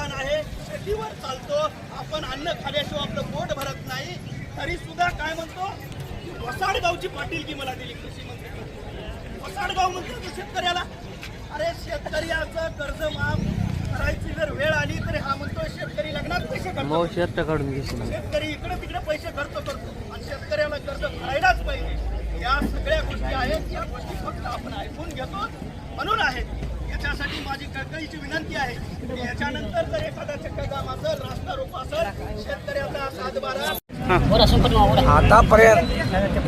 समाधान आहे, शेतीवर चालतो आपण, अन्न खाल्याशिवाय आपलं पोट भरत नाही, तरी सुद्धा काय म्हणतो, वसाडगावची पाटीलकी मला दिली कृषी मंत्री. वसाडगाव म्हणतो तो शेतकऱ्याला, अरे शेतकऱ्याचं कर्ज माफ करायची जर वेळ आली तर हा म्हणतो शेतकरी लग्नात पैसे करतो, शेतकरी इकडे तिकडे पैसे खर्च करतो आणि शेतकऱ्याला कर्ज भरायलाच पाहिजे. या सगळ्या गोष्टी आहेत, या गोष्टी फक्त आपण ऐकून घेतो म्हणून आहेत. याच्यासाठी माझी कळकळीची विनंती आहे की याच्यानंतर जर एखादा चक्काजाम असेल, रास्ता रोको असेल, शेतकऱ्याचा सातबारा आतापर्यंत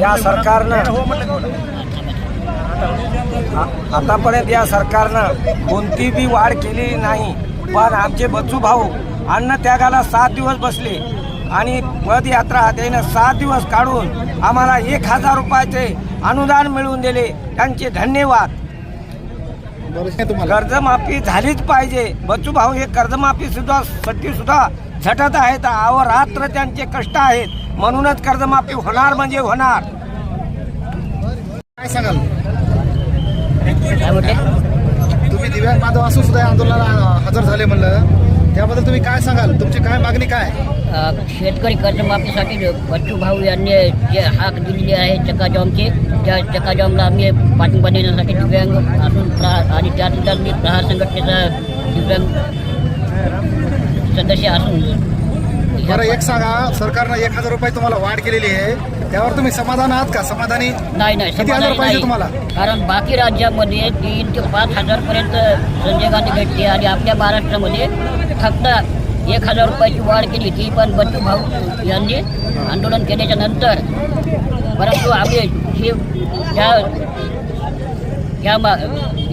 या सरकारनं कोणती बी वाढ केलेली नाही. पण आमचे बच्चू भाऊ अन्न त्यागाला 7 दिवस बसले आणि पदयात्रा त्याने 7 दिवस काढून आम्हाला 1000 रुपयाचे अनुदान मिळवून दिले. त्यांचे धन्यवाद. कर्जमाफी झालीच पाहिजे. बच्चू भाऊ हे कर्जमाफी सुद्धा झटत आहेत. अहोरात्र त्यांचे कष्ट आहेत, म्हणूनच कर्जमाफी होणार म्हणजे होणार. काय सांगाल? तुम्ही दिव्यांग बांधव असून सुद्धा या आंदोलनाला हजर झाले म्हणलं, त्याबद्दल तुम्ही काय सांगाल? तुमची काय मागणी काय? शेतकरी कर्जमाफीसाठी बच्चू भाऊ यांनी जे हाक दिलेली आहे चक्काजामचे, त्या चक्काजामला आम्ही पाठिंबा देण्यासाठी दिव्यांग असून आणि त्यातल्या मी प्रहार संघटनेचा दिव्यांग सदस्य असून. बरं, एक सांगा, सरकारनं 1000 रुपये तुम्हाला वाढ केलेली आहे, त्यावर तुम्ही समाधान आहात का? समाधानी नाही, किती हजार पाहिजे तुम्हाला? कारण बाकी राज्यामध्ये 3 ते 5 हजारपर्यंत संजय गांधी भेटते आणि आपल्या महाराष्ट्रामध्ये फक्त 1000 रुपयाची वाढ केली, ती पण बच्चू भाऊ यांनी आंदोलन केल्याच्या नंतर. परंतु आम्ही हे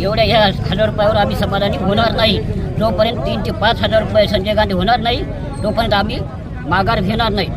एवढ्या ह्या 1000 रुपयावर आम्ही समाधानी होणार नाही. जोपर्यंत 3 ते 5 हजार रुपये संजय गांधी होणार नाही तोपर्यंत आम्ही माघार घेणार नाही.